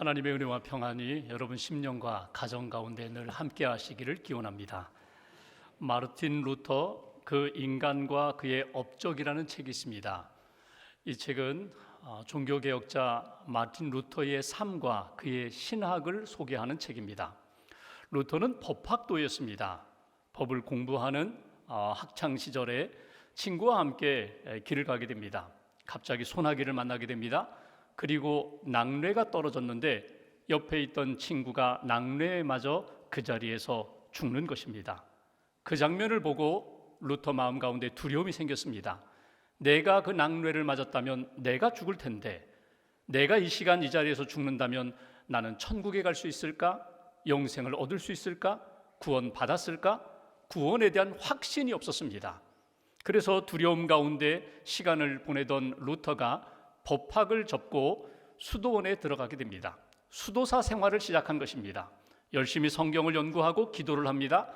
하나님의 은혜와 평안이 여러분 심령과 가정 가운데 늘 함께 하시기를 기원합니다. 마르틴 루터 그 인간과 그의 업적이라는 책이 있습니다. 이 책은 종교개혁자 마르틴 루터의 삶과 그의 신학을 소개하는 책입니다. 루터는 법학도였습니다. 법을 공부하는 학창 시절에 친구와 함께 길을 가게 됩니다. 갑자기 소나기를 만나게 됩니다. 그리고 낙뢰가 떨어졌는데 옆에 있던 친구가 낙뢰에 맞아 그 자리에서 죽는 것입니다. 그 장면을 보고 루터 마음 가운데 두려움이 생겼습니다. 내가 그 낙뢰를 맞았다면 내가 죽을 텐데, 내가 이 시간 이 자리에서 죽는다면 나는 천국에 갈 수 있을까? 영생을 얻을 수 있을까? 구원 받았을까? 구원에 대한 확신이 없었습니다. 그래서 두려움 가운데 시간을 보내던 루터가 법학을 접고 수도원에 들어가게 됩니다. 수도사 생활을 시작한 것입니다. 열심히 성경을 연구하고 기도를 합니다.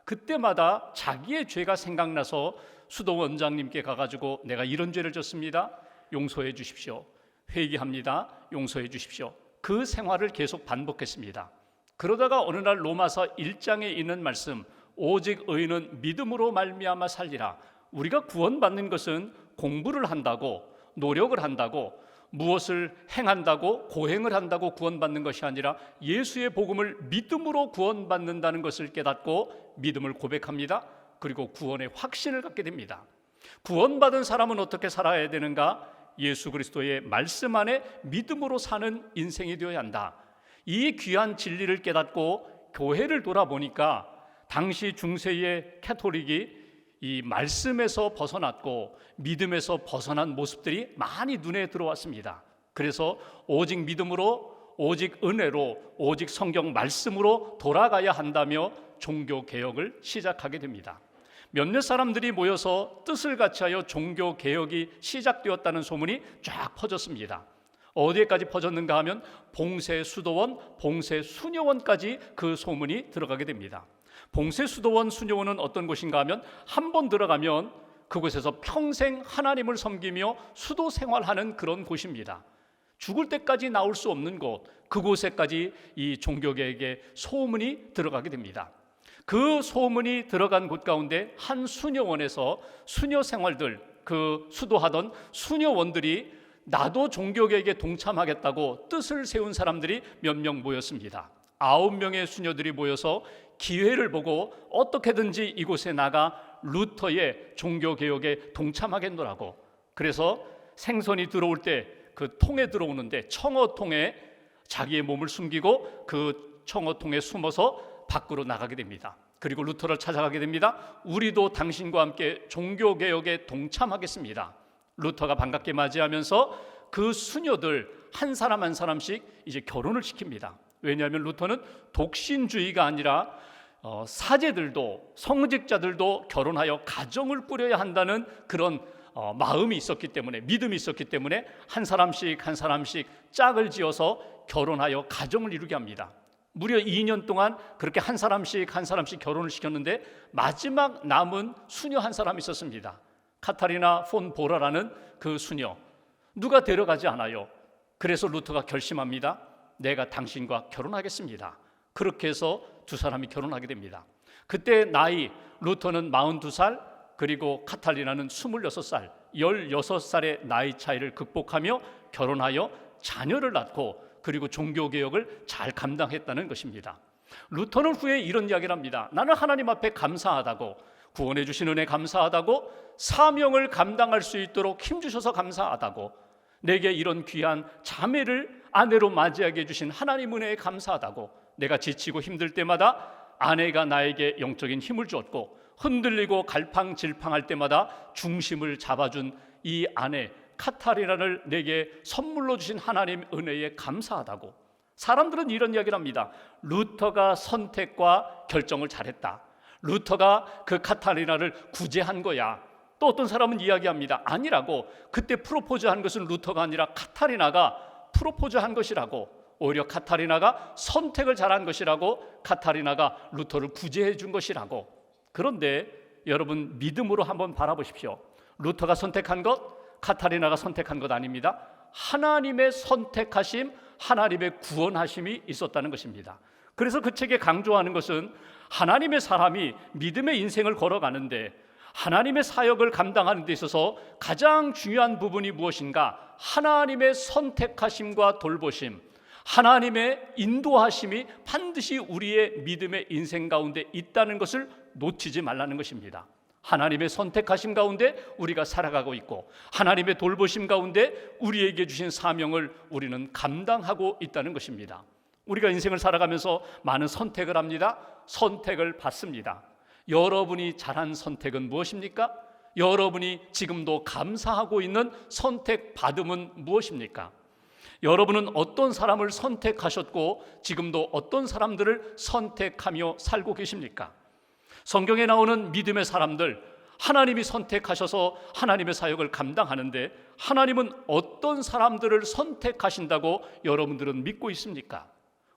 그때마다 자기의 죄가 생각나서 수도원장님께 가가지고 내가 이런 죄를 졌습니다. 용서해 주십시오. 회개합니다. 용서해 주십시오. 그 생활을 계속 반복했습니다. 그러다가 어느 날 로마서 1장에 있는 말씀, 오직 의인은 믿음으로 말미암아 살리라. 우리가 구원받는 것은 공부를 한다고, 노력을 한다고, 무엇을 행한다고, 고행을 한다고 구원받는 것이 아니라 예수의 복음을 믿음으로 구원받는다는 것을 깨닫고 믿음을 고백합니다. 그리고 구원의 확신을 갖게 됩니다. 구원받은 사람은 어떻게 살아야 되는가? 예수 그리스도의 말씀 안에 믿음으로 사는 인생이 되어야 한다. 이 귀한 진리를 깨닫고 교회를 돌아보니까 당시 중세의 캐톨릭이 이 말씀에서 벗어났고 믿음에서 벗어난 모습들이 많이 눈에 들어왔습니다. 그래서 오직 믿음으로, 오직 은혜로, 오직 성경 말씀으로 돌아가야 한다며 종교개혁을 시작하게 됩니다. 몇몇 사람들이 모여서 뜻을 같이하여 종교개혁이 시작되었다는 소문이 쫙 퍼졌습니다. 어디에까지 퍼졌는가 하면 봉쇄수도원, 봉쇄수녀원까지 그 소문이 들어가게 됩니다. 봉쇄수도원, 수녀원은 어떤 곳인가 하면 한 번 들어가면 그곳에서 평생 하나님을 섬기며 수도 생활하는 그런 곳입니다. 죽을 때까지 나올 수 없는 곳, 그곳에까지 이 종교계획의 소문이 들어가게 됩니다. 그 소문이 들어간 곳 가운데 한 수녀원에서 수녀 생활들, 그 수도하던 수녀원들이 나도 종교계획에 동참하겠다고 뜻을 세운 사람들이 몇 명 모였습니다. 9명의 수녀들이 모여서 기회를 보고 어떻게든지 이곳에 나가 루터의 종교개혁에 동참하겠노라고. 그래서 생선이 들어올 때 그 통에 들어오는데 청어통에 자기의 몸을 숨기고 그 청어통에 숨어서 밖으로 나가게 됩니다. 그리고 루터를 찾아가게 됩니다. 우리도 당신과 함께 종교개혁에 동참하겠습니다. 루터가 반갑게 맞이하면서 그 수녀들 한 사람 한 사람씩 이제 결혼을 시킵니다. 왜냐하면 루터는 독신주의가 아니라 사제들도, 성직자들도 결혼하여 가정을 꾸려야 한다는 그런 마음이 있었기 때문에, 믿음이 있었기 때문에 한 사람씩 한 사람씩 짝을 지어서 결혼하여 가정을 이루게 합니다. 무려 2년 동안 그렇게 한 사람씩 한 사람씩 결혼을 시켰는데 마지막 남은 수녀 한 사람이 있었습니다. 카타리나 폰 보라라는 그 수녀, 누가 데려가지 않아요. 그래서 루터가 결심합니다. 내가 당신과 결혼하겠습니다. 그렇게 해서 두 사람이 결혼하게 됩니다. 그때 나이, 루터는 42살, 그리고 카탈리나는 26살, 16살의 나이 차이를 극복하며 결혼하여 자녀를 낳고 그리고 종교개혁을 잘 감당했다는 것입니다. 루터는 후에 이런 이야기를 합니다. 나는 하나님 앞에 감사하다고, 구원해 주신 은혜 감사하다고, 사명을 감당할 수 있도록 힘주셔서 감사하다고, 내게 이런 귀한 자매를 아내로 맞이하게 해주신 하나님 은혜에 감사하다고, 내가 지치고 힘들 때마다 아내가 나에게 영적인 힘을 주었고 흔들리고 갈팡질팡할 때마다 중심을 잡아준 이 아내 카타리나를 내게 선물로 주신 하나님 은혜에 감사하다고. 사람들은 이런 이야기를 합니다. 루터가 선택과 결정을 잘했다. 루터가 그 카타리나를 구제한 거야. 또 어떤 사람은 이야기합니다. 아니라고. 그때 프로포즈한 것은 루터가 아니라 카타리나가 프로포즈한 것이라고. 오히려 카타리나가 선택을 잘한 것이라고, 카타리나가 루터를 구제해 준 것이라고. 그런데 여러분 믿음으로 한번 바라보십시오. 루터가 선택한 것, 카타리나가 선택한 것 아닙니다. 하나님의 선택하심, 하나님의 구원하심이 있었다는 것입니다. 그래서 그 책에 강조하는 것은 하나님의 사람이 믿음의 인생을 걸어가는데 하나님의 사역을 감당하는 데 있어서 가장 중요한 부분이 무엇인가? 하나님의 선택하심과 돌보심, 하나님의 인도하심이 반드시 우리의 믿음의 인생 가운데 있다는 것을 놓치지 말라는 것입니다. 하나님의 선택하심 가운데 우리가 살아가고 있고 하나님의 돌보심 가운데 우리에게 주신 사명을 우리는 감당하고 있다는 것입니다. 우리가 인생을 살아가면서 많은 선택을 합니다. 선택을 받습니다. 여러분이 잘한 선택은 무엇입니까? 여러분이 지금도 감사하고 있는 선택받음은 무엇입니까? 여러분은 어떤 사람을 선택하셨고 지금도 어떤 사람들을 선택하며 살고 계십니까? 성경에 나오는 믿음의 사람들, 하나님이 선택하셔서 하나님의 사역을 감당하는데 하나님은 어떤 사람들을 선택하신다고 여러분들은 믿고 있습니까?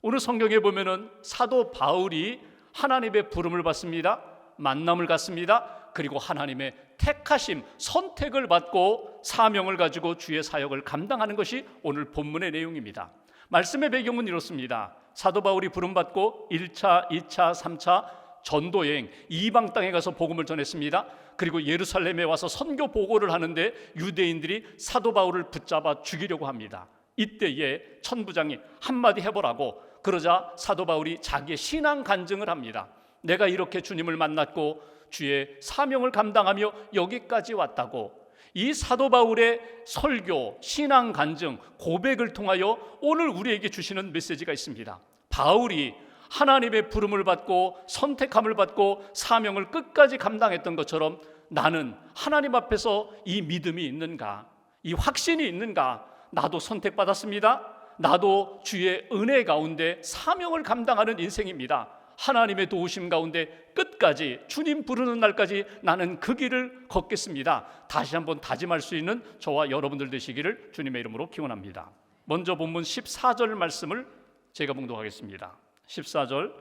오늘 성경에 보면은 사도 바울이 하나님의 부름을 받습니다. 만남을 갖습니다. 그리고 하나님의 택하심, 선택을 받고 사명을 가지고 주의 사역을 감당하는 것이 오늘 본문의 내용입니다. 말씀의 배경은 이렇습니다. 사도 바울이 부름받고 1차, 2차, 3차 전도여행, 이방 땅에 가서 복음을 전했습니다. 그리고 예루살렘에 와서 선교 보고를 하는데 유대인들이 사도 바울을 붙잡아 죽이려고 합니다. 이때에 천부장이 한마디 해보라고 그러자 사도 바울이 자기의 신앙 간증을 합니다. 내가 이렇게 주님을 만났고 주의 사명을 감당하며 여기까지 왔다고. 이 사도 바울의 설교, 신앙 간증, 고백을 통하여 오늘 우리에게 주시는 메시지가 있습니다. 바울이 하나님의 부름을 받고 선택함을 받고 사명을 끝까지 감당했던 것처럼 나는 하나님 앞에서 이 믿음이 있는가, 이 확신이 있는가? 나도 선택받았습니다. 나도 주의 은혜 가운데 사명을 감당하는 인생입니다. 하나님의 도우심 가운데 끝까지 주님 부르는 날까지 나는 그 길을 걷겠습니다. 다시 한번 다짐할 수 있는 저와 여러분들 되시기를 주님의 이름으로 기원합니다. 먼저 본문 14절 말씀을 제가 봉독하겠습니다. 14절,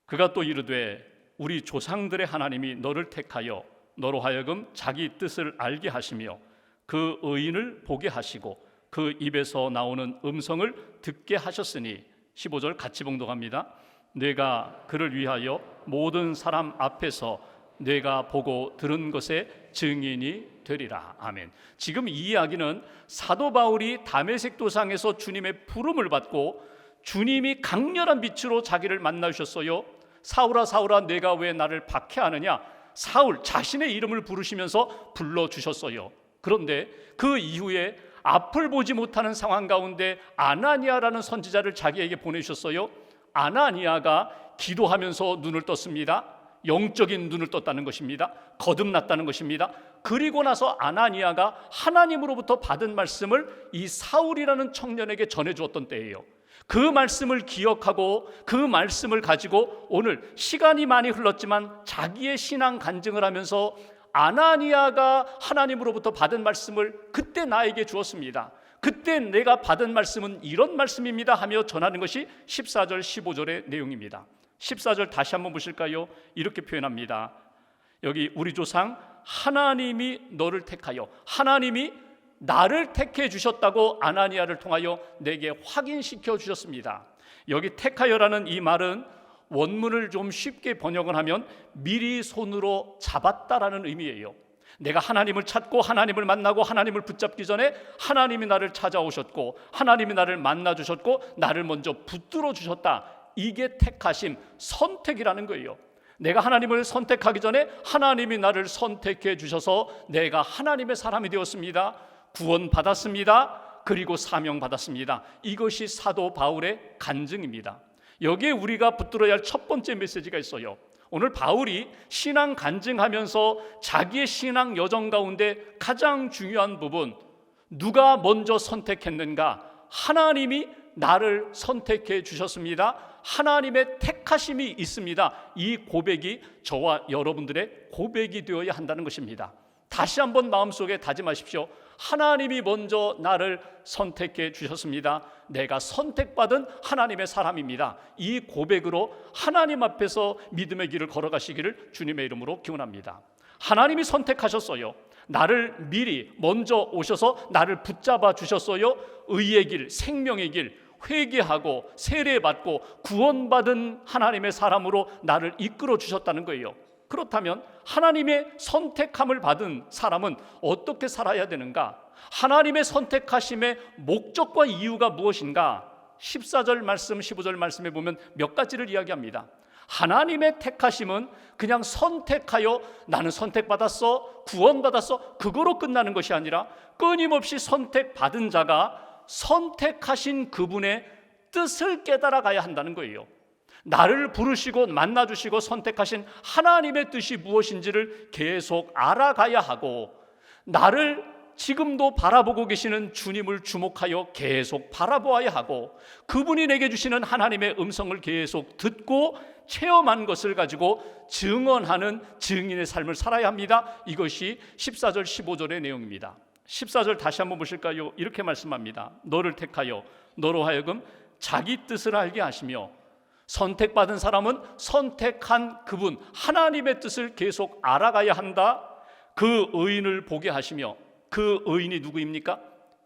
그가 또 이르되 우리 조상들의 하나님이 너를 택하여 너로 하여금 자기 뜻을 알게 하시며 그 의인을 보게 하시고 그 입에서 나오는 음성을 듣게 하셨으니 15절 같이 봉독합니다. 내가 그를 위하여 모든 사람 앞에서 내가 보고 들은 것의 증인이 되리라. 아멘. 지금 이 이야기는 사도 바울이 다메섹 도상에서 주님의 부름을 받고 주님이 강렬한 빛으로 자기를 만나주셨어요. 사울아 사울아 내가 왜 나를 박해하느냐. 사울 자신의 이름을 부르시면서 불러주셨어요. 그런데 그 이후에 앞을 보지 못하는 상황 가운데 아나니아라는 선지자를 자기에게 보내주셨어요. 아나니아가 기도하면서 눈을 떴습니다. 영적인 눈을 떴다는 것입니다. 거듭났다는 것입니다. 그리고 나서 아나니아가 하나님으로부터 받은 말씀을 이 사울이라는 청년에게 전해주었던 때예요. 그 말씀을 기억하고 그 말씀을 가지고 오늘 시간이 많이 흘렀지만 자기의 신앙 간증을 하면서 아나니아가 하나님으로부터 받은 말씀을 그때 나에게 주었습니다. 그때 내가 받은 말씀은 이런 말씀입니다 하며 전하는 것이 14절 15절의 내용입니다. 14절 다시 한번 보실까요? 이렇게 표현합니다. 여기 우리 조상 하나님이 너를 택하여, 하나님이 나를 택해 주셨다고 아나니아를 통하여 내게 확인시켜 주셨습니다. 여기 택하여라는 이 말은 원문을 좀 쉽게 번역을 하면 미리 손으로 잡았다라는 의미예요. 내가 하나님을 찾고 하나님을 만나고 하나님을 붙잡기 전에 하나님이 나를 찾아오셨고 하나님이 나를 만나 주셨고 나를 먼저 붙들어 주셨다. 이게 택하심, 선택이라는 거예요. 내가 하나님을 선택하기 전에 하나님이 나를 선택해 주셔서 내가 하나님의 사람이 되었습니다. 구원 받았습니다. 그리고 사명 받았습니다. 이것이 사도 바울의 간증입니다. 여기에 우리가 붙들어야 할 첫 번째 메시지가 있어요. 오늘 바울이 신앙 간증하면서 자기의 신앙 여정 가운데 가장 중요한 부분, 누가 먼저 선택했는가? 하나님이 나를 선택해 주셨습니다. 하나님의 택하심이 있습니다. 이 고백이 저와 여러분들의 고백이 되어야 한다는 것입니다. 다시 한번 마음속에 다짐하십시오. 하나님이 먼저 나를 선택해 주셨습니다. 내가 선택받은 하나님의 사람입니다. 이 고백으로 하나님 앞에서 믿음의 길을 걸어가시기를 주님의 이름으로 기원합니다. 하나님이 선택하셨어요. 나를 미리 먼저 오셔서 나를 붙잡아 주셨어요. 의의 길, 생명의 길, 회개하고 세례받고 구원받은 하나님의 사람으로 나를 이끌어 주셨다는 거예요. 그렇다면 하나님의 선택함을 받은 사람은 어떻게 살아야 되는가? 하나님의 선택하심의 목적과 이유가 무엇인가? 14절 말씀, 15절 말씀에 보면 몇 가지를 이야기합니다. 하나님의 택하심은 그냥 선택하여 나는 선택받았어, 구원받았어, 그거로 끝나는 것이 아니라 끊임없이 선택받은 자가 선택하신 그분의 뜻을 깨달아 가야 한다는 거예요. 나를 부르시고 만나주시고 선택하신 하나님의 뜻이 무엇인지를 계속 알아가야 하고, 나를 지금도 바라보고 계시는 주님을 주목하여 계속 바라보아야 하고, 그분이 내게 주시는 하나님의 음성을 계속 듣고 체험한 것을 가지고 증언하는 증인의 삶을 살아야 합니다. 이것이 14절 15절의 내용입니다. 14절 다시 한번 보실까요? 이렇게 말씀합니다. 너를 택하여 너로 하여금 자기 뜻을 알게 하시며, 선택받은 사람은 선택한 그분 하나님의 뜻을 계속 알아가야 한다. 그 의인을 보게 하시며, 그 의인이 누구입니까?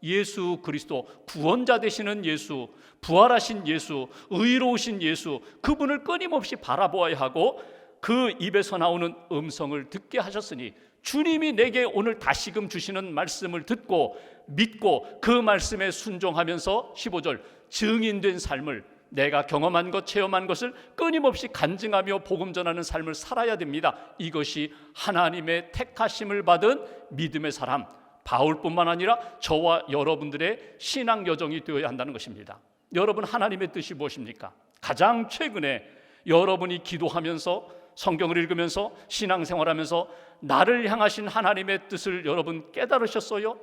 예수 그리스도, 구원자 되시는 예수, 부활하신 예수, 의로우신 예수, 그분을 끊임없이 바라보아야 하고 그 입에서 나오는 음성을 듣게 하셨으니, 주님이 내게 오늘 다시금 주시는 말씀을 듣고 믿고 그 말씀에 순종하면서 15절 증인된 삶을, 내가 경험한 것, 체험한 것을 끊임없이 간증하며 복음 전하는 삶을 살아야 됩니다. 이것이 하나님의 택하심을 받은 믿음의 사람, 바울뿐만 아니라 저와 여러분들의 신앙 여정이 되어야 한다는 것입니다. 여러분, 하나님의 뜻이 무엇입니까? 가장 최근에 여러분이 기도하면서, 성경을 읽으면서, 신앙생활하면서 나를 향하신 하나님의 뜻을 여러분 깨달으셨어요?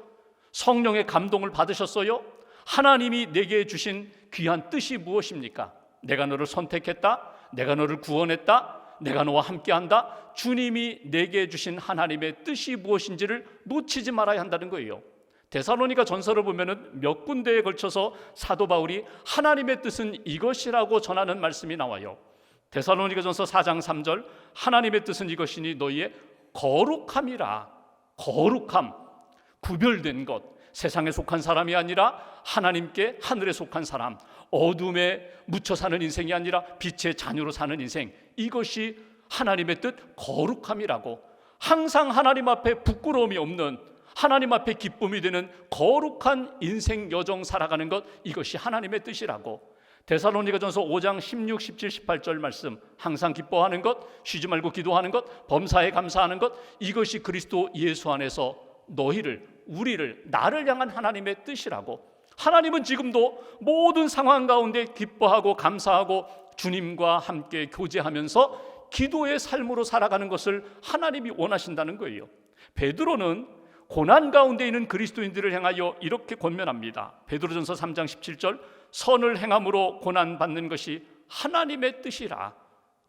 성령의 감동을 받으셨어요? 하나님이 내게 주신 귀한 뜻이 무엇입니까? 내가 너를 선택했다, 내가 너를 구원했다, 내가 너와 함께한다. 주님이 내게 주신 하나님의 뜻이 무엇인지를 놓치지 말아야 한다는 거예요. 데살로니가 전서를 보면은 몇 군데에 걸쳐서 사도 바울이 하나님의 뜻은 이것이라고 전하는 말씀이 나와요. 데살로니가 전서 4장 3절, 하나님의 뜻은 이것이니 너희의 거룩함이라. 거룩함, 구별된 것, 세상에 속한 사람이 아니라 하나님께 하늘에 속한 사람, 어둠에 묻혀 사는 인생이 아니라 빛의 자녀로 사는 인생, 이것이 하나님의 뜻, 거룩함이라고. 항상 하나님 앞에 부끄러움이 없는, 하나님 앞에 기쁨이 되는 거룩한 인생 여정 살아가는 것, 이것이 하나님의 뜻이라고. 데살로니가전서 5장 16, 17, 18절 말씀, 항상 기뻐하는 것, 쉬지 말고 기도하는 것, 범사에 감사하는 것, 이것이 그리스도 예수 안에서 너희를, 우리를, 나를 향한 하나님의 뜻이라고. 하나님은 지금도 모든 상황 가운데 기뻐하고 감사하고 주님과 함께 교제하면서 기도의 삶으로 살아가는 것을 하나님이 원하신다는 거예요. 베드로는 고난 가운데 있는 그리스도인들을 향하여 이렇게 권면합니다. 베드로전서 3장 17절, 선을 행함으로 고난받는 것이 하나님의 뜻이라.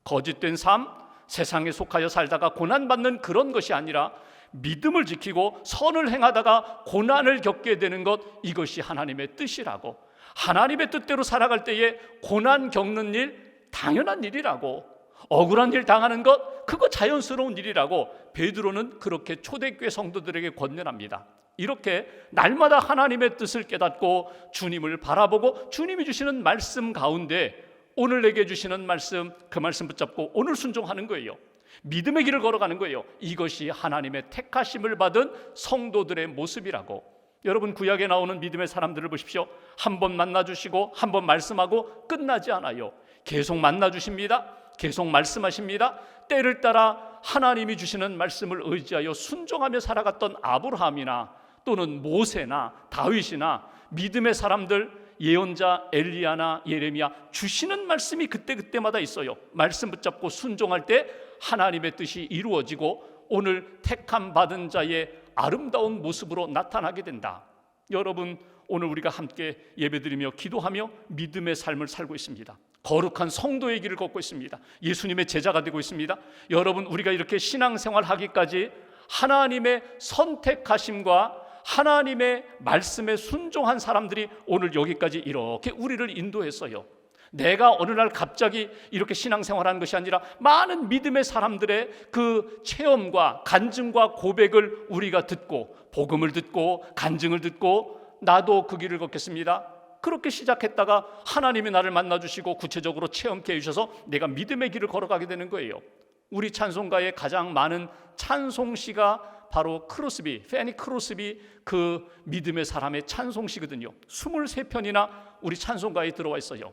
거짓된 삶, 세상에 속하여 살다가 고난받는 그런 것이 아니라 믿음을 지키고 선을 행하다가 고난을 겪게 되는 것, 이것이 하나님의 뜻이라고. 하나님의 뜻대로 살아갈 때에 고난 겪는 일 당연한 일이라고, 억울한 일 당하는 것 그거 자연스러운 일이라고 베드로는 그렇게 초대교회 성도들에게 권면합니다. 이렇게 날마다 하나님의 뜻을 깨닫고 주님을 바라보고 주님이 주시는 말씀 가운데 오늘 내게 주시는 말씀, 그 말씀 붙잡고 오늘 순종하는 거예요. 믿음의 길을 걸어가는 거예요. 이것이 하나님의 택하심을 받은 성도들의 모습이라고. 여러분, 구약에 나오는 믿음의 사람들을 보십시오. 한 번 만나주시고 한 번 말씀하고 끝나지 않아요. 계속 만나주십니다. 계속 말씀하십니다. 때를 따라 하나님이 주시는 말씀을 의지하여 순종하며 살아갔던 아브라함이나 또는 모세나 다윗이나 믿음의 사람들, 예언자 엘리야나 예레미야, 주시는 말씀이 그때그때마다 있어요. 말씀 붙잡고 순종할 때 하나님의 뜻이 이루어지고 오늘 택함 받은 자의 아름다운 모습으로 나타나게 된다. 여러분, 오늘 우리가 함께 예배드리며 기도하며 믿음의 삶을 살고 있습니다. 거룩한 성도의 길을 걷고 있습니다. 예수님의 제자가 되고 있습니다. 여러분, 우리가 이렇게 신앙생활 하기까지 하나님의 선택하심과 하나님의 말씀에 순종한 사람들이 오늘 여기까지 이렇게 우리를 인도했어요. 내가 어느 날 갑자기 이렇게 신앙생활하는 것이 아니라 많은 믿음의 사람들의 그 체험과 간증과 고백을 우리가 듣고, 복음을 듣고 간증을 듣고 나도 그 길을 걷겠습니다, 그렇게 시작했다가 하나님이 나를 만나주시고 구체적으로 체험케 해주셔서 내가 믿음의 길을 걸어가게 되는 거예요. 우리 찬송가에 가장 많은 찬송시가 바로 크로스비, 페니 크로스비 그 믿음의 사람의 찬송시거든요. 23편이나 우리 찬송가에 들어와 있어요.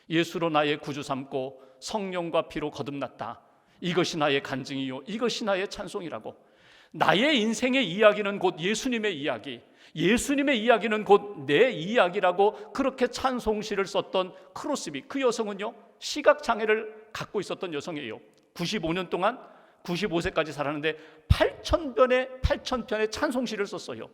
예수로 나의 구주 삼고 성령과 피로 거듭났다. 이것이 나의 간증이요, 이것이 나의 찬송이라고. 나의 인생의 이야기는 곧 예수님의 이야기, 예수님의 이야기는 곧 내 이야기라고 그렇게 찬송시를 썼던 크로스비, 그 여성은요 시각장애를 갖고 있었던 여성이에요. 95년 동안 95세까지 살았는데 8,000편의 찬송시를 썼어요.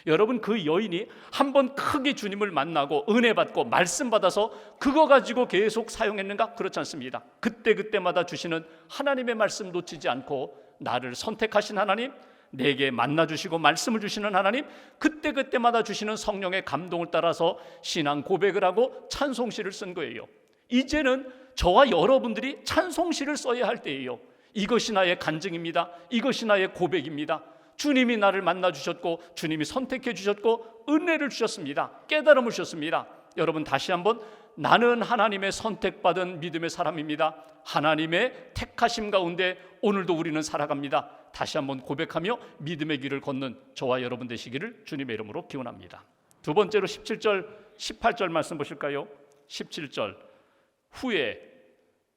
여러분, 그 여인이 한번 크게 주님을 만나고 은혜 받고 말씀 받아서 그거 가지고 계속 사용했는가? 그렇지 않습니다. 그때마다 주시는 하나님의 말씀 놓치지 않고 나를 선택하신 하나님, 내게 만나주시고 말씀을 주시는 하나님, 그때마다 주시는 성령의 감동을 따라서 신앙 고백을 하고 찬송시를 쓴 거예요. 이제는 저와 여러분들이 찬송시를 써야 할 때예요. 이것이 나의 간증입니다. 이것이 나의 고백입니다. 주님이 나를 만나주셨고 주님이 선택해 주셨고 은혜를 주셨습니다. 깨달음을 주셨습니다. 여러분, 다시 한번 나는 하나님의 선택받은 믿음의 사람입니다. 하나님의 택하심 가운데 오늘도 우리는 살아갑니다. 다시 한번 고백하며 믿음의 길을 걷는 저와 여러분 되시기를 주님의 이름으로 기원합니다. 두 번째로 17절 18절 말씀 보실까요? 17절 후에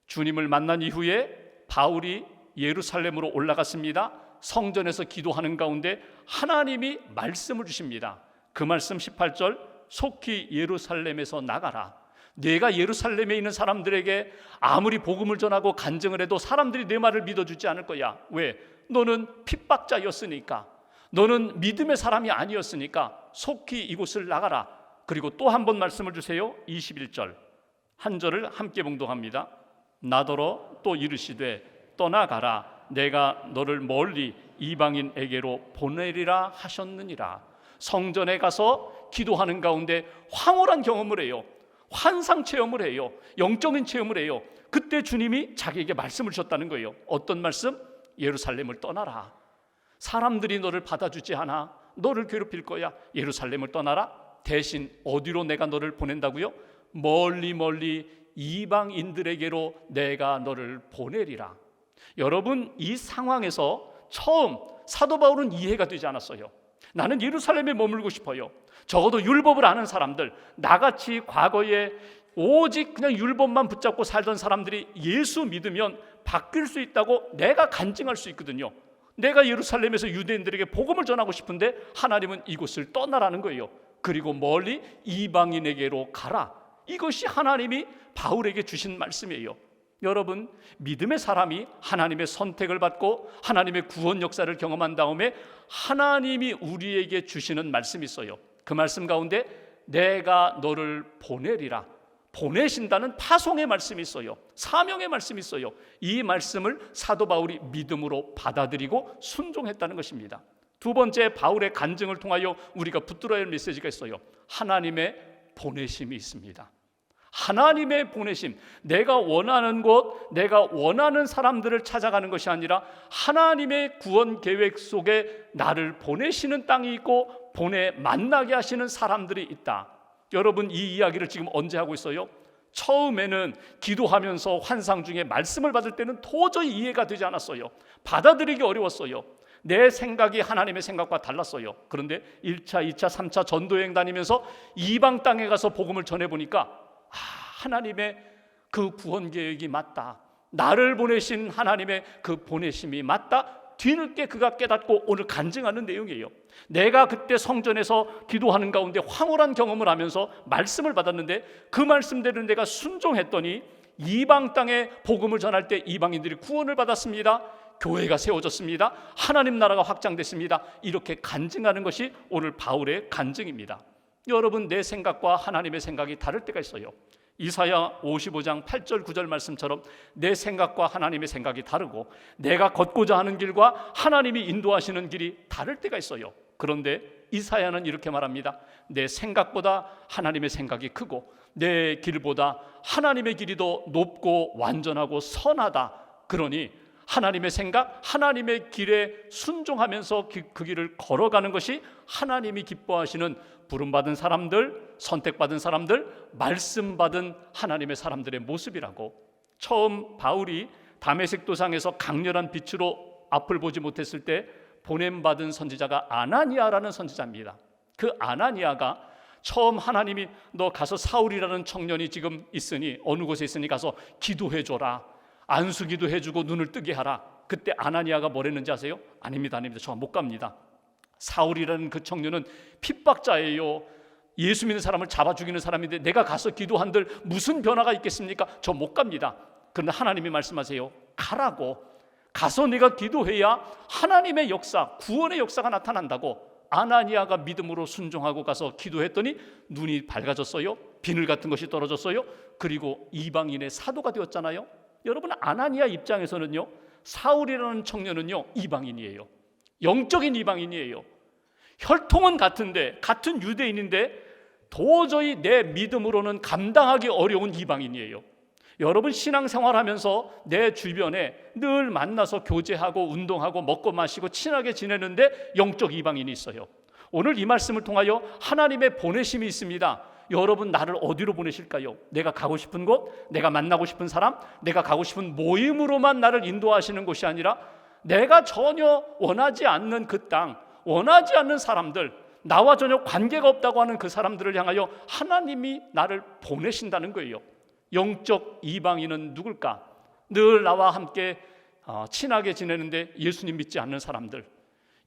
주님을 만난 이후에 바울이 예루살렘으로 올라갔습니다. 성전에서 기도하는 가운데 하나님이 말씀을 주십니다. 그 말씀 18절 속히 예루살렘에서 나가라. 내가 예루살렘에 있는 사람들에게 아무리 복음을 전하고 간증을 해도 사람들이 내 말을 믿어주지 않을 거야. 왜? 너는 핍박자였으니까, 너는 믿음의 사람이 아니었으니까 속히 이곳을 나가라. 그리고 또 한 번 말씀을 주세요. 21절 한 절을 함께 봉독합니다. 나더러 또 이르시되 떠나가라. 내가 너를 멀리 이방인에게로 보내리라 하셨느니라. 성전에 가서 기도하는 가운데 황홀한 경험을 해요. 환상 체험을 해요. 영적인 체험을 해요. 그때 주님이 자기에게 말씀을 주셨다는 거예요. 어떤 말씀? 예루살렘을 떠나라. 사람들이 너를 받아주지 않아. 너를 괴롭힐 거야. 예루살렘을 떠나라. 대신 어디로 내가 너를 보낸다고요? 멀리 이방인들에게로 내가 너를 보내리라. 여러분, 이 상황에서 처음 사도 바울은 이해가 되지 않았어요. 나는 예루살렘에 머물고 싶어요. 적어도 율법을 아는 사람들, 나같이 과거에 오직 그냥 율법만 붙잡고 살던 사람들이 예수 믿으면 바뀔 수 있다고 내가 간증할 수 있거든요. 내가 예루살렘에서 유대인들에게 복음을 전하고 싶은데 하나님은 이곳을 떠나라는 거예요. 그리고 멀리 이방인에게로 가라. 이것이 하나님이 바울에게 주신 말씀이에요. 여러분, 믿음의 사람이 하나님의 선택을 받고 하나님의 구원 역사를 경험한 다음에 하나님이 우리에게 주시는 말씀이 있어요. 그 말씀 가운데 내가 너를 보내리라. 보내신다는 파송의 말씀이 있어요. 사명의 말씀이 있어요. 이 말씀을 사도 바울이 믿음으로 받아들이고 순종했다는 것입니다. 두 번째, 바울의 간증을 통하여 우리가 붙들어야 할 메시지가 있어요. 하나님의 보내심이 있습니다. 하나님의 보내심, 내가 원하는 곳, 내가 원하는 사람들을 찾아가는 것이 아니라 하나님의 구원 계획 속에 나를 보내시는 땅이 있고 보내 만나게 하시는 사람들이 있다. 여러분, 이 이야기를 지금 언제 하고 있어요? 처음에는 기도하면서 환상 중에 말씀을 받을 때는 도저히 이해가 되지 않았어요. 받아들이기 어려웠어요. 내 생각이 하나님의 생각과 달랐어요. 그런데 1차, 2차, 3차 전도여행 다니면서 이방 땅에 가서 복음을 전해보니까 하나님의 그 구원 계획이 맞다. 나를 보내신 하나님의 그 보내심이 맞다. 뒤늦게 그가 깨닫고 오늘 간증하는 내용이에요. 내가 그때 성전에서 기도하는 가운데 황홀한 경험을 하면서 말씀을 받았는데 그 말씀대로 내가 순종했더니 이방 땅에 복음을 전할 때 이방인들이 구원을 받았습니다. 교회가 세워졌습니다. 하나님 나라가 확장됐습니다. 이렇게 간증하는 것이 오늘 바울의 간증입니다. 여러분, 내 생각과 하나님의 생각이 다를 때가 있어요. 이사야 55장 8절 9절 말씀처럼 내 생각과 하나님의 생각이 다르고 내가 걷고자 하는 길과 하나님이 인도하시는 길이 다를 때가 있어요. 그런데 이사야는 이렇게 말합니다. 내 생각보다 하나님의 생각이 크고 내 길보다 하나님의 길이 더 높고 완전하고 선하다. 그러니 하나님의 생각, 하나님의 길에 순종하면서 그 길을 걸어가는 것이 하나님이 기뻐하시는 부름받은 사람들, 선택받은 사람들, 말씀받은 하나님의 사람들의 모습이라고. 처음 바울이 다메섹 도상에서 강렬한 빛으로 앞을 보지 못했을 때 보냄받은 선지자가 아나니아라는 선지자입니다. 그 아나니아가 처음 하나님이 너 가서 사울이라는 청년이 지금 있으니 어느 곳에 있으니 가서 기도해줘라, 안수기도 해주고 눈을 뜨게 하라. 그때 아나니아가 뭐랬는지 아세요? 아닙니다, 저 못 갑니다. 사울이라는 그 청년은 핍박자예요. 예수 믿는 사람을 잡아 죽이는 사람인데 내가 가서 기도한들 무슨 변화가 있겠습니까? 저 못 갑니다. 그런데 하나님이 말씀하세요. 가라고. 가서 네가 기도해야 하나님의 역사, 구원의 역사가 나타난다고. 아나니아가 믿음으로 순종하고 가서 기도했더니 눈이 밝아졌어요. 비늘 같은 것이 떨어졌어요. 그리고 이방인의 사도가 되었잖아요. 여러분, 아나니아 입장에서는요, 사울이라는 청년은요, 이방인이에요. 영적인 이방인이에요. 혈통은 같은데, 같은 유대인인데 도저히 내 믿음으로는 감당하기 어려운 이방인이에요. 여러분, 신앙생활하면서 내 주변에 늘 만나서 교제하고 운동하고 먹고 마시고 친하게 지내는데 영적 이방인이 있어요. 오늘 이 말씀을 통하여 하나님의 보내심이 있습니다. 여러분, 나를 어디로 보내실까요? 내가 가고 싶은 곳, 내가 만나고 싶은 사람, 내가 가고 싶은 모임으로만 나를 인도하시는 곳이 아니라 내가 전혀 원하지 않는 그 땅, 원하지 않는 사람들, 나와 전혀 관계가 없다고 하는 그 사람들을 향하여 하나님이 나를 보내신다는 거예요. 영적 이방인은 누굴까? 늘 나와 함께 친하게 지내는데 예수님 믿지 않는 사람들,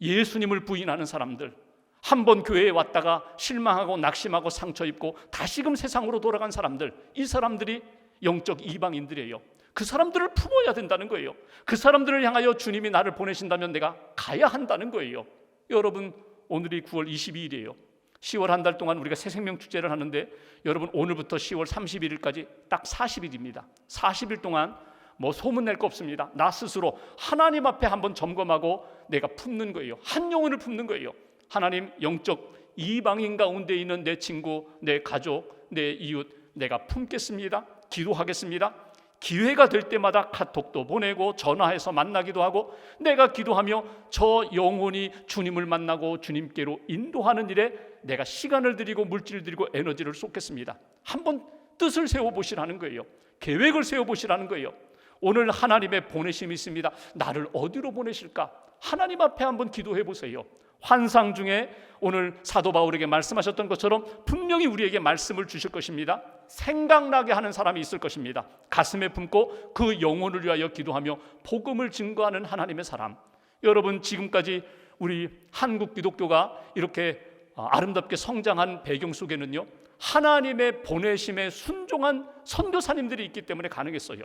예수님을 부인하는 사람들, 한번 교회에 왔다가 실망하고 낙심하고 상처 입고 다시금 세상으로 돌아간 사람들, 이 사람들이 영적 이방인들이에요. 그 사람들을 품어야 된다는 거예요. 그 사람들을 향하여 주님이 나를 보내신다면 내가 가야 한다는 거예요. 여러분, 오늘이 9월 22일이에요 10월 한 달 동안 우리가 새생명 축제를 하는데 여러분, 오늘부터 10월 31일까지 딱 40일입니다 40일 동안 뭐 소문낼 거 없습니다. 나 스스로 하나님 앞에 한번 점검하고 내가 품는 거예요. 한 영혼을 품는 거예요. 하나님, 영적 이방인 가운데 있는 내 친구, 내 가족, 내 이웃 내가 품겠습니다. 기도하겠습니다. 기회가 될 때마다 카톡도 보내고 전화해서 만나기도 하고 내가 기도하며 저 영혼이 주님을 만나고 주님께로 인도하는 일에 내가 시간을 들이고 물질을 들이고 에너지를 쏟겠습니다. 한번 뜻을 세워보시라는 거예요. 계획을 세워보시라는 거예요. 오늘 하나님의 보내심이 있습니다. 나를 어디로 보내실까? 하나님 앞에 한번 기도해 보세요. 환상 중에 오늘 사도 바울에게 말씀하셨던 것처럼 분명히 우리에게 말씀을 주실 것입니다. 생각나게 하는 사람이 있을 것입니다. 가슴에 품고 그 영혼을 위하여 기도하며 복음을 증거하는 하나님의 사람. 여러분, 지금까지 우리 한국 기독교가 이렇게 아름답게 성장한 배경 속에는요, 하나님의 보내심에 순종한 선교사님들이 있기 때문에 가능했어요.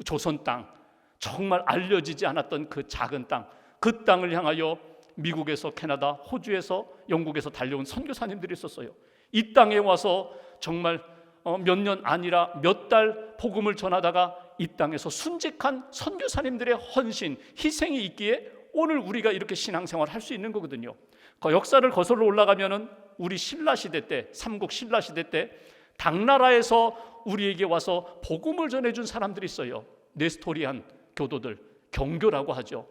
조선 땅, 정말 알려지지 않았던 그 작은 땅, 그 땅을 향하여 미국에서, 캐나다, 호주에서, 영국에서 달려온 선교사님들이 있었어요. 이 땅에 와서 정말 몇 년 아니라 몇 달 복음을 전하다가 이 땅에서 순직한 선교사님들의 헌신, 희생이 있기에 오늘 우리가 이렇게 신앙생활을 할 수 있는 거거든요. 그 역사를 거슬러 올라가면은 우리 신라시대 때, 삼국 신라시대 때 당나라에서 우리에게 와서 복음을 전해준 사람들이 있어요. 네스토리안 교도들, 경교라고 하죠.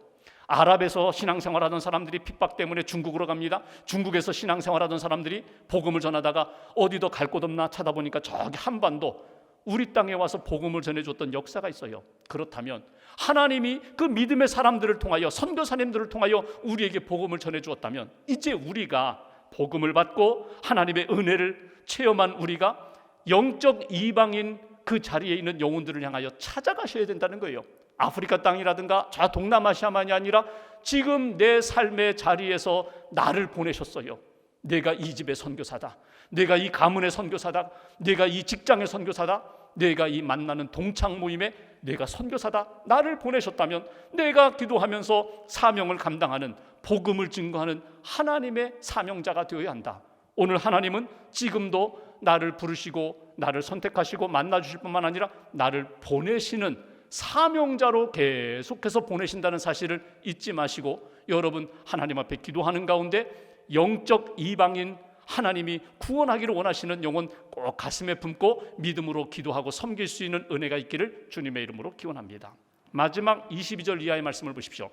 아랍에서 신앙생활하던 사람들이 핍박 때문에 중국으로 갑니다. 중국에서 신앙생활하던 사람들이 복음을 전하다가 어디도 갈 곳 없나 찾아보니까 저기 한반도, 우리 땅에 와서 복음을 전해줬던 역사가 있어요. 그렇다면 하나님이 그 믿음의 사람들을 통하여, 선교사님들을 통하여 우리에게 복음을 전해주었다면 이제 우리가 복음을 받고 하나님의 은혜를 체험한 우리가 영적 이방인 그 자리에 있는 영혼들을 향하여 찾아가셔야 된다는 거예요. 아프리카 땅이라든가 저 동남아시아만이 아니라 지금 내 삶의 자리에서 나를 보내셨어요. 내가 이 집의 선교사다, 내가 이 가문의 선교사다, 내가 이 직장의 선교사다, 내가 이 만나는 동창 모임에 내가 선교사다. 나를 보내셨다면 내가 기도하면서 사명을 감당하는, 복음을 증거하는 하나님의 사명자가 되어야 한다. 오늘 하나님은 지금도 나를 부르시고 나를 선택하시고 만나주실 뿐만 아니라 나를 보내시는 사명자로 계속해서 보내신다는 사실을 잊지 마시고, 여러분 하나님 앞에 기도하는 가운데 영적 이방인, 하나님이 구원하기를 원하시는 영혼 꼭 가슴에 품고 믿음으로 기도하고 섬길 수 있는 은혜가 있기를 주님의 이름으로 기원합니다. 마지막 22절 이하의 말씀을 보십시오.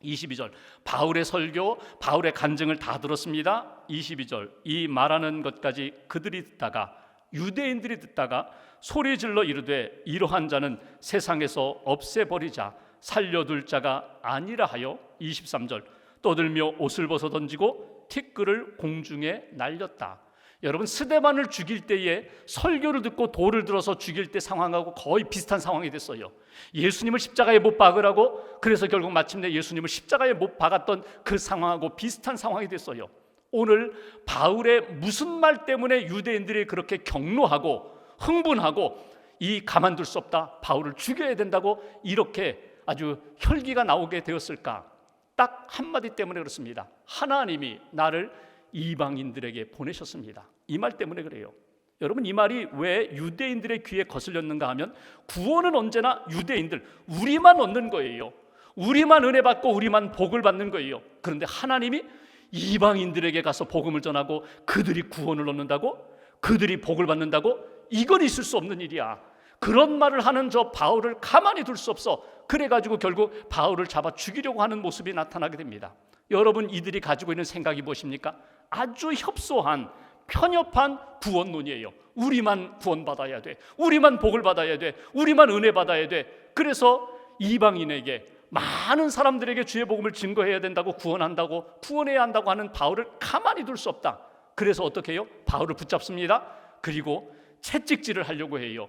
22절, 바울의 설교, 바울의 간증을 다 들었습니다. 22절, 이 말하는 것까지 그들이 듣다가, 유대인들이 듣다가 소리 질러 이르되 이러한 자는 세상에서 없애버리자, 살려둘 자가 아니라 하여 23절, 떠들며 옷을 벗어 던지고 티끌을 공중에 날렸다. 여러분, 스데반을 죽일 때에 설교를 듣고 돌을 들어서 죽일 때 상황하고 거의 비슷한 상황이 됐어요. 예수님을 십자가에 못 박으라고, 그래서 결국 마침내 예수님을 십자가에 못 박았던 그 상황하고 비슷한 상황이 됐어요. 오늘 바울의 무슨 말 때문에 유대인들이 그렇게 격노하고 흥분하고 이 가만둘 수 없다, 바울을 죽여야 된다고 이렇게 아주 혈기가 나오게 되었을까? 딱 한마디 때문에 그렇습니다. 하나님이 나를 이방인들에게 보내셨습니다. 이 말 때문에 그래요. 여러분, 이 말이 왜 유대인들의 귀에 거슬렸는가 하면, 구원은 언제나 유대인들, 우리만 얻는 거예요. 우리만 은혜 받고 우리만 복을 받는 거예요. 그런데 하나님이 이방인들에게 가서 복음을 전하고 그들이 구원을 얻는다고, 그들이 복을 받는다고, 이건 있을 수 없는 일이야. 그런 말을 하는 저 바울을 가만히 둘 수 없어. 그래가지고 결국 바울을 잡아 죽이려고 하는 모습이 나타나게 됩니다. 여러분, 이들이 가지고 있는 생각이 무엇입니까? 아주 협소한, 편협한 구원론이에요. 우리만 구원받아야 돼, 우리만 복을 받아야 돼, 우리만 은혜 받아야 돼. 그래서 이방인에게, 많은 사람들에게 주의 복음을 증거해야 된다고, 구원해야 한다고 하는 바울을 가만히 둘 수 없다. 그래서 어떻게 해요? 바울을 붙잡습니다. 그리고 채찍질을 하려고 해요.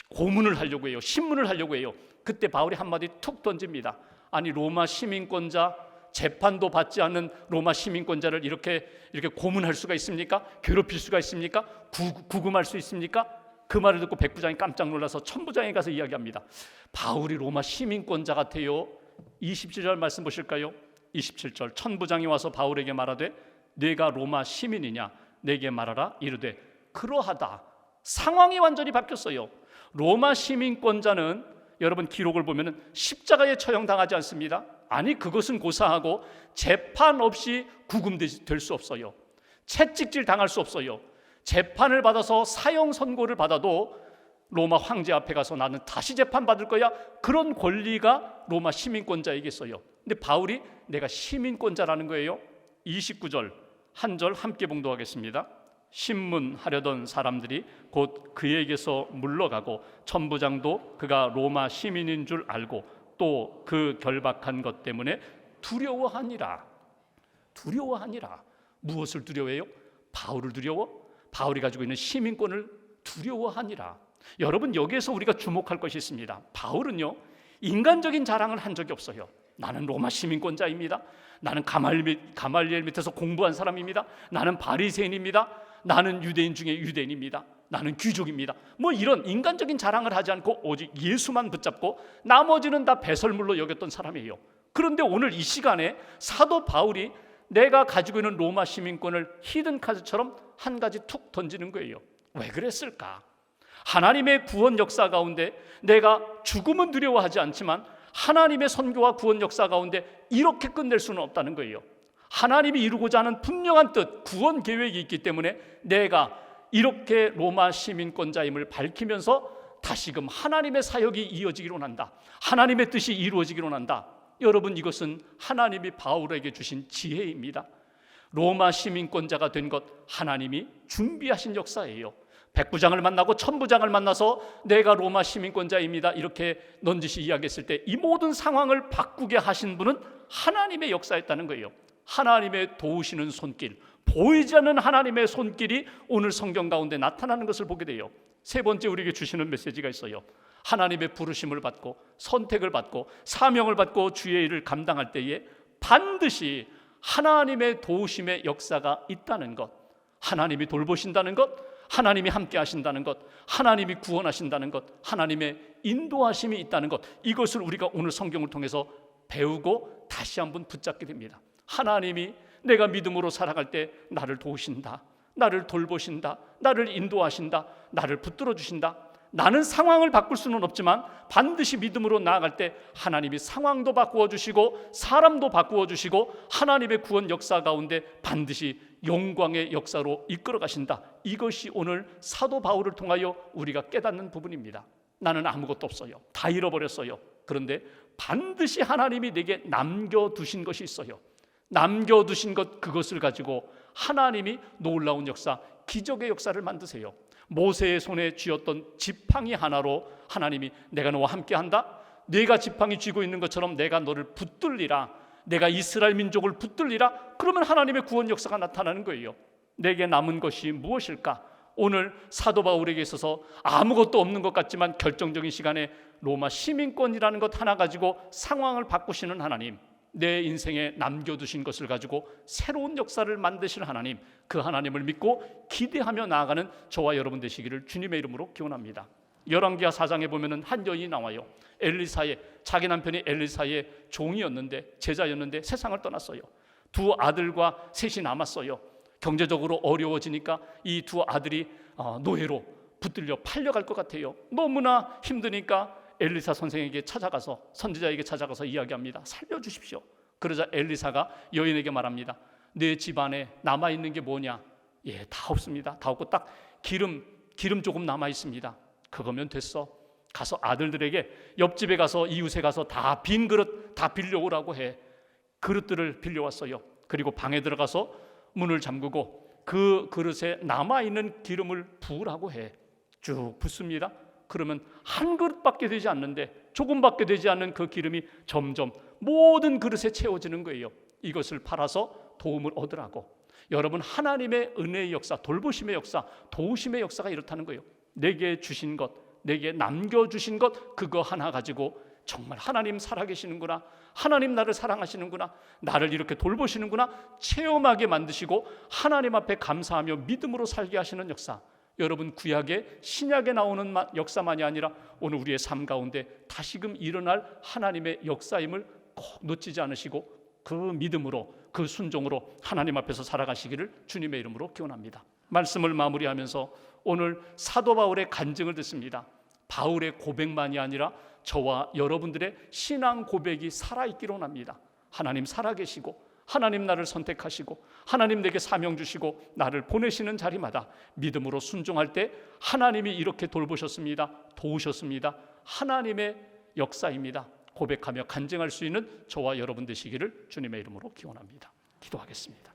고문을 하려고 해요. 신문을 하려고 해요. 그때 바울이 한마디 툭 던집니다. 아니, 로마 시민권자, 재판도 받지 않는 로마 시민권자를 이렇게 고문할 수가 있습니까? 괴롭힐 수가 있습니까? 구금할 수 있습니까? 그 말을 듣고 백부장이 깜짝 놀라서 천부장에 가서 이야기합니다. 바울이 로마 시민권자 같아요. 27절 말씀 보실까요? 27절, 천부장이 와서 바울에게 말하되 네가 로마 시민이냐? 내게 말하라. 이르되 그러하다. 상황이 완전히 바뀌었어요. 로마 시민권자는 여러분, 기록을 보면 십자가에 처형당하지 않습니다. 아니, 그것은 고사하고 재판 없이 구금될 수 없어요. 채찍질 당할 수 없어요. 재판을 받아서 사형 선고를 받아도 로마 황제 앞에 가서 나는 다시 재판받을 거야, 그런 권리가 로마 시민권자에게 있어요. 근데 바울이 내가 시민권자라는 거예요. 29절 한 절 함께 봉독하겠습니다. 신문하려던 사람들이 곧 그에게서 물러가고 천부장도 그가 로마 시민인 줄 알고 또 그 결박한 것 때문에 두려워하니라. 무엇을 두려워해요? 바울을 두려워? 바울이 가지고 있는 시민권을 두려워하니라. 여러분, 여기에서 우리가 주목할 것이 있습니다. 바울은요, 인간적인 자랑을 한 적이 없어요. 나는 로마 시민권자입니다. 나는 가말리엘 밑에서 공부한 사람입니다. 나는 바리새인입니다. 나는 유대인 중에 유대인입니다. 나는 귀족입니다. 뭐 이런 인간적인 자랑을 하지 않고 오직 예수만 붙잡고 나머지는 다 배설물로 여겼던 사람이에요. 그런데 오늘 이 시간에 사도 바울이 내가 가지고 있는 로마 시민권을 히든카드처럼 한 가지 툭 던지는 거예요. 왜 그랬을까? 하나님의 구원 역사 가운데 내가 죽음은 두려워하지 않지만 하나님의 선교와 구원 역사 가운데 이렇게 끝낼 수는 없다는 거예요. 하나님이 이루고자 하는 분명한 뜻, 구원 계획이 있기 때문에 내가 이렇게 로마 시민권자임을 밝히면서 다시금 하나님의 사역이 이어지기로 한다. 하나님의 뜻이 이루어지기로 한다. 여러분, 이것은 하나님이 바울에게 주신 지혜입니다. 로마 시민권자가 된 것 하나님이 준비하신 역사예요. 백부장을 만나고 천부장을 만나서 내가 로마 시민권자입니다 이렇게 넌지시 이야기했을 때 이 모든 상황을 바꾸게 하신 분은 하나님의 역사였다는 거예요. 하나님의 도우시는 손길, 보이지 않는 하나님의 손길이 오늘 성경 가운데 나타나는 것을 보게 돼요. 세 번째, 우리에게 주시는 메시지가 있어요. 하나님의 부르심을 받고 선택을 받고 사명을 받고 주의 일을 감당할 때에 반드시 하나님의 도우심의 역사가 있다는 것, 하나님이 돌보신다는 것, 하나님이 함께 하신다는 것, 하나님이 구원하신다는 것, 하나님의 인도하심이 있다는 것, 이것을 우리가 오늘 성경을 통해서 배우고 다시 한번 붙잡게 됩니다. 하나님이 내가 믿음으로 살아갈 때 나를 도우신다, 나를 돌보신다, 나를 인도하신다, 나를 붙들어 주신다. 나는 상황을 바꿀 수는 없지만 반드시 믿음으로 나아갈 때 하나님이 상황도 바꾸어 주시고 사람도 바꾸어 주시고 하나님의 구원 역사 가운데 반드시 영광의 역사로 이끌어 가신다. 이것이 오늘 사도 바울을 통하여 우리가 깨닫는 부분입니다. 나는 아무것도 없어요. 다 잃어버렸어요. 그런데 반드시 하나님이 내게 남겨두신 것이 있어요. 남겨두신 것, 그것을 가지고 하나님이 놀라운 역사, 기적의 역사를 만드세요. 모세의 손에 쥐었던 지팡이 하나로 하나님이 내가 너와 함께한다, 네가 지팡이 쥐고 있는 것처럼 내가 너를 붙들리라, 내가 이스라엘 민족을 붙들리라. 그러면 하나님의 구원 역사가 나타나는 거예요. 내게 남은 것이 무엇일까? 오늘 사도 바울에게 있어서 아무것도 없는 것 같지만 결정적인 시간에 로마 시민권이라는 것 하나 가지고 상황을 바꾸시는 하나님, 내 인생에 남겨두신 것을 가지고 새로운 역사를 만드실 하나님, 그 하나님을 믿고 기대하며 나아가는 저와 여러분 되시기를 주님의 이름으로 기원합니다. 열왕기하 4장에 보면은 한 여인이 나와요. 엘리사의, 자기 남편이 엘리사의 종이었는데, 제자였는데 세상을 떠났어요. 두 아들과 셋이 남았어요. 경제적으로 어려워지니까 이 두 아들이 노예로 붙들려 팔려갈 것 같아요. 너무나 힘드니까 엘리사 선생에게 찾아가서, 선지자에게 찾아가서 이야기합니다. 살려주십시오. 그러자 엘리사가 여인에게 말합니다. 내 집안에 남아있는 게 뭐냐? 예, 다 없습니다. 다 없고 딱 기름 조금 남아있습니다. 그거면 됐어. 가서 아들들에게, 옆집에 가서, 이웃에 가서 다 빈 그릇 다 빌려오라고 해. 그릇들을 빌려왔어요. 그리고 방에 들어가서 문을 잠그고 그 그릇에 남아있는 기름을 부으라고 해. 쭉 붓습니다. 그러면 한 그릇밖에 되지 않는데, 조금밖에 되지 않는 그 기름이 점점 모든 그릇에 채워지는 거예요. 이것을 팔아서 도움을 얻으라고. 여러분, 하나님의 은혜의 역사, 돌보심의 역사, 도우심의 역사가 이렇다는 거예요. 내게 주신 것, 내게 남겨주신 것, 그거 하나 가지고 정말 하나님 살아계시는구나, 하나님 나를 사랑하시는구나, 나를 이렇게 돌보시는구나 체험하게 만드시고 하나님 앞에 감사하며 믿음으로 살게 하시는 역사, 여러분 구약에 신약에 나오는 역사만이 아니라 오늘 우리의 삶 가운데 다시금 일어날 하나님의 역사임을 꼭 놓치지 않으시고 그 믿음으로, 그 순종으로 하나님 앞에서 살아가시기를 주님의 이름으로 기원합니다. 말씀을 마무리하면서 오늘 사도 바울의 간증을 듣습니다. 바울의 고백만이 아니라 저와 여러분들의 신앙 고백이 살아있기로 합니다. 하나님 살아계시고, 하나님 나를 선택하시고, 하나님 내게 사명 주시고 나를 보내시는 자리마다 믿음으로 순종할 때 하나님이 이렇게 돌보셨습니다, 도우셨습니다, 하나님의 역사입니다 고백하며 간증할 수 있는 저와 여러분 되시기를 주님의 이름으로 기원합니다. 기도하겠습니다.